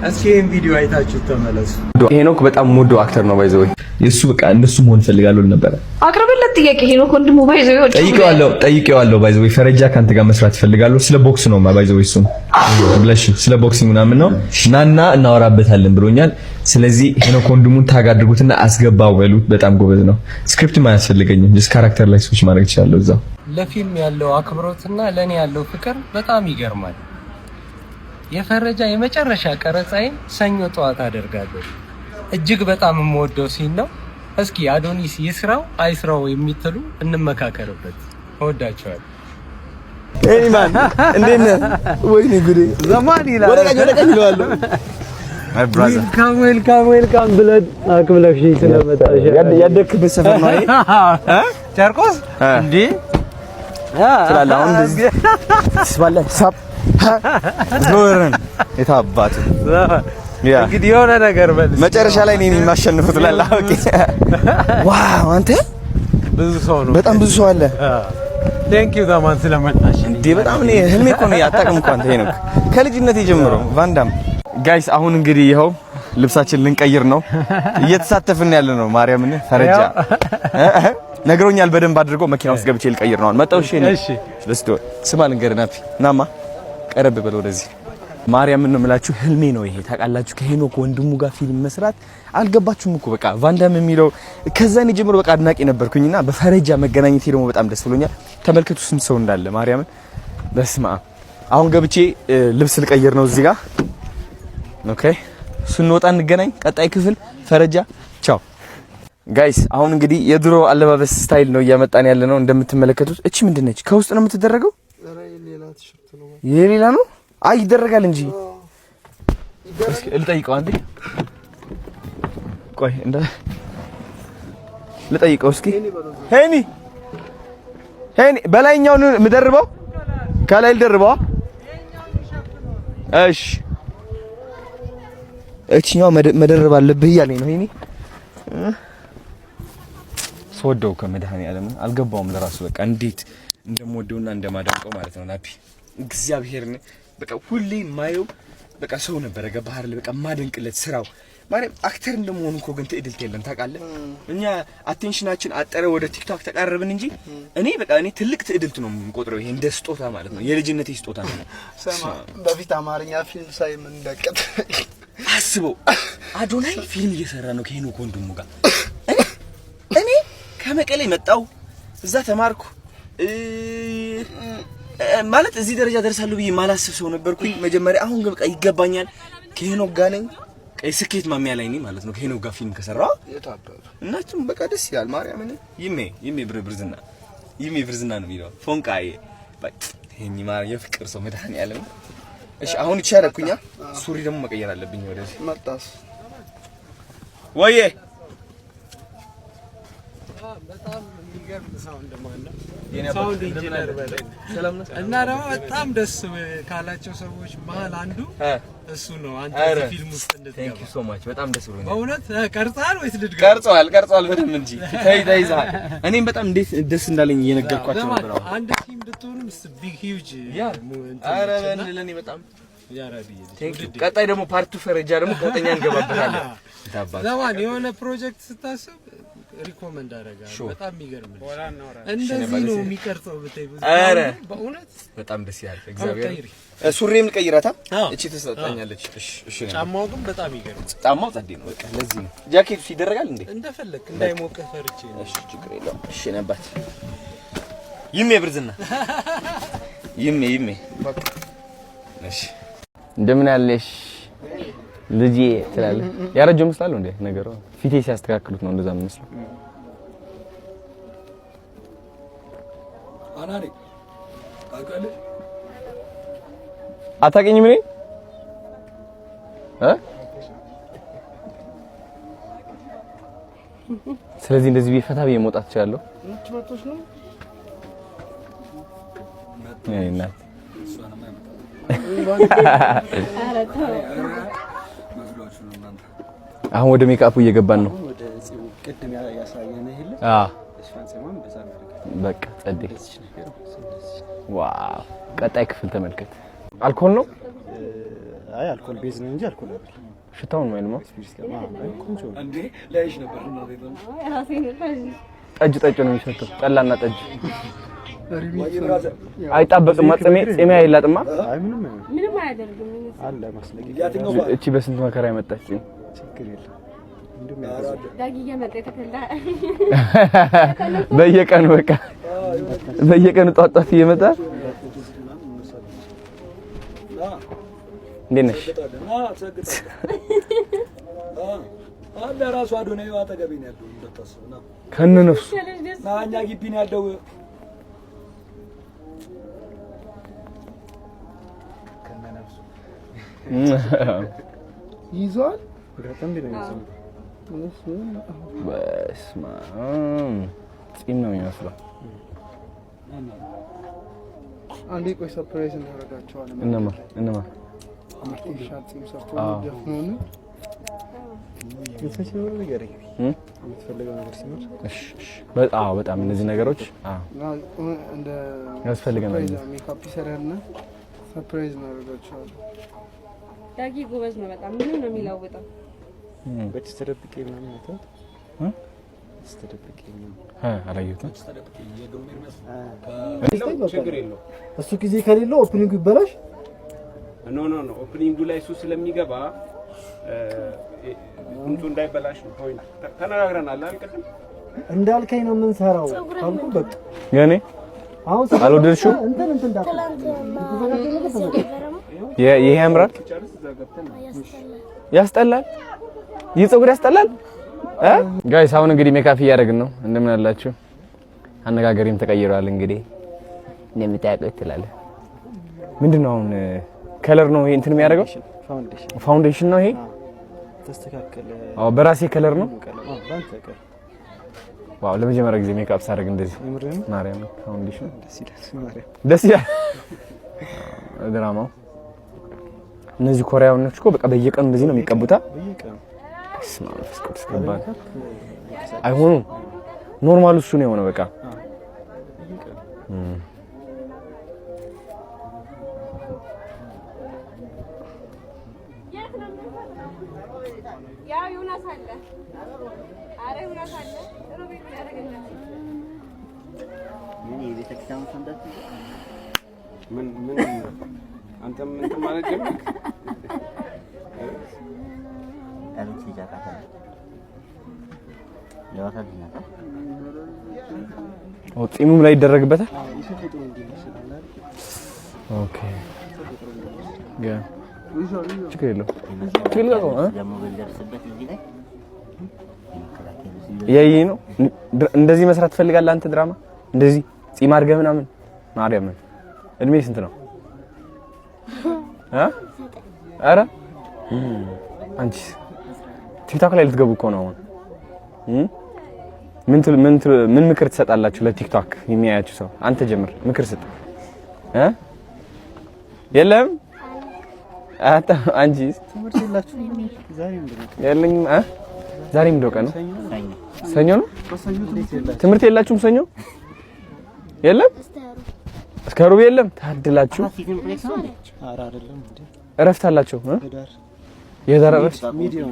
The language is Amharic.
እስኪ ይሄን ቪዲዮ አይታችሁ ተመለሱ። ሄኖክ በጣም ሙዶ አክተር ነው ባይዘው የሱ በቃ እንደሱ መሆን ፈልጋለሁ ነበር። አቅርብለት ጥያቄ ሄኖክ ወንድሙ ባይዘው ጠይቄዋለሁ ባይዘው ፈረጃ ካንተ ጋር መስራት ፈልጋለሁ። ስለ ቦክስ ነው ባይዘው እሱ ብለሽ ስለ ቦክሲንግ ምናምን ነው ናና እናወራበታለን ብሎኛል። ስለዚህ ሄኖክ ወንድሙን ታግ አድርጉትና አስገባው በሉት። በጣም ጎበዝ ነው። ስክሪፕት ማያስፈልገኝም ጀስት ካራክተር ላይ ስዊች ማድረግ ይችላል። እዛው ለፊልም ያለው አክብሮትና ለኔ ያለው ፍቅር በጣም ይገርማል። የፈረጃ የመጨረሻ ቀረጻዬን ሰኞ ጠዋት አደርጋለሁ። እጅግ በጣም የምወደው ሲን ነው። እስኪ አዶኒስ ይስራው አይስራው የሚትሉ እንመካከርበት። እወዳቸዋለሁ። ኤኒማን እንዴት ነህ? ወይኔ ጉዴ ዘማን ይላል ወደ ቀኝ ይለዋለሁ። ማይ ብራዘር ዌልካም ብለድ አክብለሽ ስለመጣሽ ያደክበት ሰፈር ነው አይደል? ጨርቆስ እንዴ ስላለ አሁን እንደዚህ ስባለ ሳብ ዞርን የታባቱ ያ እንግዲህ የሆነ ነገር በልስ መጨረሻ ላይ እኔን የማሸንፉት ላላ ኦኬ ዋው አንተ ብዙ ሰው ነው በጣም ብዙ ሰው አለ። ቴንክ ዩ ዳማን ስለመጣሽ እንዴ በጣም እኔ ህልሜ እኮ ነው ያጣቀም እንኳን ሄኖክ ከልጅነቴ ጀምሮ ቫንዳም ጋይስ አሁን እንግዲህ ይኸው ልብሳችን ልንቀይር ነው እየተሳተፍን ያለ ነው። ማርያምን ፈረጃ ነግሮኛል በደንብ አድርጎ መኪና ውስጥ ገብቼ ልቀይር ነው መጣው። እሺ ለስቶ ስማ ልንገርናፊ ናማ ቀረብ በለው ወደዚህ ማርያምን ነው የምላችሁ ህልሜ ነው ይሄ ታውቃላችሁ። ከሄኖክ ወንድሙ ጋር ፊልም መስራት አልገባችሁም እኮ በቃ ቫንዳም የሚለው ከዛኔ ጀምሮ በቃ አድናቂ ነበርኩኝና በፈረጃ መገናኘቴ ደግሞ በጣም ደስ ብሎኛል። ተመልከቱ ስንት ሰው እንዳለ ማርያምን በስማ አሁን ገብቼ ልብስ ልቀይር ነው እዚህ ጋር ኦኬ። ስንወጣ እንገናኝ። ቀጣይ ክፍል ፈረጃ ቻው ጋይስ። አሁን እንግዲህ የድሮ አለባበስ ስታይል ነው እያመጣን ያለ ነው እንደምትመለከቱት። እቺ ምንድነች? ከውስጥ ነው የምትደረገው? የሌላ ነው? አይ ይደረጋል እንጂ እስኪ ልጠይቀው አንዴ ቆይ እንደ ልጠይቀው እስኪ ሄኒ በላይኛው ነው የምደርበው ከላይ ልደርበው? እሺ እቺኛው መደረብ አለብህ እያለኝ ነው ሄኒ ስወደው ከመድኃኒዓለም አልገባውም ለራሱ በቃ እንዴት እንደምወደውና እንደማደንቀው ማለት ነው። ናፒ እግዚአብሔር በቃ ሁሌ ማየው በቃ ሰው ነበር ገባህ አይደል? በቃ ማደንቅለት ስራው ማርያም አክተር እንደመሆኑ እኮ ግን ትዕድልት የለም ታውቃለህ። እኛ አቴንሽናችን አጠረ ወደ ቲክቶክ ተቃረብን እንጂ እኔ በቃ እኔ ትልቅ ትዕድልት ነው የምቆጥረው። ይሄ እንደ ስጦታ ማለት ነው የልጅነቴ ስጦታ ነው። ሰማ በፊት አማርኛ ፊልም ሳይ ምን እንደቀጥ አስበው አዶናይ ፊልም እየሰራ ነው ከሄኖክ ወንድሙ ጋር። እኔ ከመቀሌ መጣው እዛ ተማርኩ ማለት እዚህ ደረጃ ደርሳለሁ ብዬ ማላስብ ሰው ነበርኩኝ መጀመሪያ። አሁን ግን በቃ ይገባኛል ከሄኖክ ጋር ነኝ ስኬት ማሚያ ላይ ነኝ ማለት ነው። ከሄኖክ ጋር ፊልም ከሰራው የታበረ እናቱም በቃ ደስ ይላል። ማርያምን ይሜ ብርዝና ነው የሚለው ፎንቃዬ በቃ ይሄን ማር የፍቅር ሰው መድኃኒዓለም። እሺ አሁን ይቻላልኩኛ ሱሪ ደግሞ መቀየር አለብኝ ወደዚህ መጣስ ወዬ በጣም የሚገርም ሳውንድ ማለት ሳውንድ ኢንጂነር በላይ ሰላም ነው። እና ደግሞ በጣም ደስ ካላቸው ሰዎች መሀል አንዱ እሱ ነው። አንተ እዚህ ፊልም ውስጥ እንድትገባ ቴንክ ዩ ሶ ማች በጣም ደስ ብሎኛል። በእውነት ቀርጻል ወይስ ልድገም? ቀርጿል በደንብ እንጂ ተይዛል። እኔም በጣም እንዴት ደስ እንዳለኝ እየነገርኳቸው ነበር። አንድ ቲም እንድትሆኑም ቢግ ሂውጅ አረ ለኔ በጣም ያራዲ ቴንክ ዩ። ቀጣይ ደግሞ ፓርቱ ፈረጃ ደግሞ ከወጠኛ እንገባበታለን። ታባክ ለማን የሆነ ፕሮጀክት ስታስብ ሪኮመንድ አደርጋለሁ። በጣም የሚገርም እንደዚህ ነው የሚቀርጸው ብታይ አረ በእውነት በጣም ደስ ይላል። እግዚአብሔር ሱሪም ልቀይራታ እቺ ተሰጣኛለች። እሺ ጫማው ግን በጣም ይገርም። ጫማው ጸዴ ነው በቃ ለዚህ ነው። ጃኬቱ ይደረጋል እንዴ? እንደፈለክ እንዳይሞቅህ ፈርቼ ነው። እሺ ችግር የለውም። እሺ ነባት ይሜ ብርዝና ይሜ በቃ እሺ እንደምን አለሽ ልጄ ትላለህ። ያረጀው መስላለሁ እንዴ ነገሩ ፊቴ ሲያስተካክሉት ነው እንደዛ መስለው። አናሪ አቀለ አታውቂኝም እኔ ስለዚህ እንደዚህ ቢፈታ ብዬ መውጣት እችላለሁ። ነይ እናት አሁን ወደ ሜካፑ እየገባን ነው። ወደ ቅድም ያሳየነ ይሄ እሷን ሰማን በዛ በቃ ጸዴ። ዋው ቀጣይ ክፍል ተመልከት። አልኮል ነው አይ አልኮል ቤዝ ነው እንጂ አልኮል አይደለም። ሽታውን ነው አይልማ ቆንጆ እንዴ ላይሽ ነበር እና ቤተም ጠጅ ነው የሚሸተው ጠላና ጠጅ አይጣበቅም ጤሜ አይላጥማ አይ ምንም አያደርግም አለ ማስለቂያ እቺ በስንት መከራ ያመጣች ችግር የለም ዳጊ እየመጣ ተከላ በየቀኑ በቃ በየቀኑ ጧጧት እየመጣ እንዴት ነሽ? አንተ ራሱ አዶናይ አጠገቤ ነው ያለው እንደታስብና ከነ ነፍሱ ናኛ ግቢ ነው ያለው ከነ ነፍሱ ይዟል በጣም ቢነኝ በስማ ጺም ነው የሚመስለው አንዴ ቆይ ሰርፕራይዝ እናደርጋቸዋለን እነማ አማርቲሻት ሰርቶ ደፍኖን የፈሰሰው ነገር የምትፈልገው ነገር ሲኖር እሺ በጣም እነዚህ ነገሮች እንደ ያስፈልገናል ሜካፕ ይሰራልና ሰርፕራይዝ እናደርጋቸዋለን ዳጊ ጎበዝ ነው በጣም ምንም ነው የሚላወጣው በተስተደብቄ ምናምን አታት ተስተደብቄ አላየሁትም ችግር የለው እሱ ጊዜ ከሌለው ኦፕኒንግ ይበላሽ ኖ ኦፕኒንጉ ላይ እሱ ስለሚገባ እንቱ እንዳይበላሽ ነው ፖይንት ተነጋግረናል አይደል እንዳልከኝ ነው የምንሰራው ካልኩ በቃ ያኔ አሁን አልወደድሽው እንትን እንዳትል ይሄ ያምራል ያስጠላል ይህ ፀጉር ያስጠላል ጋይስ አሁን እንግዲህ ሜካፕ እያደረግን ነው እንደምን አላችሁ አነጋገሪም ተቀይሯል እንግዲህ እንደምታውቁት ትላለህ ምንድነው አሁን ከለር ነው ይሄ እንትን የሚያደርገው ፋውንዴሽን ነው ይሄ ተስተካከለ በራሴ ከለር ነው ዋው ለመጀመሪያ ጊዜ ሜካፕ ሳደርግ እንደዚህ ማርያም ፋውንዴሽን ደስ ይላል ድራማው እነዚህ ኮሪያኖች እኮ በቃ በየቀኑ እንደዚህ ነው የሚቀቡታ ስማርት ስከባል አይሆንም ኖርማል እሱ ነው የሆነው በቃ ያው ዮናስ አለ አረ ዮናስ አለ ሮቤል ያደረገና የቤተክርስቲያኑ ሰንበት ምን አንተም እንትን ማለት ጀመርክ አሉት ይጃካታ ለዋታ ዲናታ ጺሙም ላይ ይደረግበታል ኦኬ ያ ችግር የለውም ደግሞ በደርስበት እዚህ ላይ ያይ ነው እንደዚህ መስራት ትፈልጋለህ አንተ ድራማ እንደዚህ ጺም አድርገህ ምናምን ማርያም እድሜ ስንት ነው አረ አንቺ ቲክቶክ ላይ ልትገቡ እኮ ነው አሁን ምን ምክር ትሰጣላችሁ ለቲክቶክ የሚያያችሁ ሰው አንተ ጀምር ምክር ስጥ የለም አታ አንቺ ትምህርት የላችሁ ዛሬ ምንድነው ያለኝ ዛሬ ምንድነው ቀኑ ሰኞ ነው ትምህርት የላችሁም ሰኞ የለም እስከ ሩብ የለም ታድላችሁ አራ አይደለም እንዴ እረፍት አላችሁ የዳር እረፍት ሚዲዮ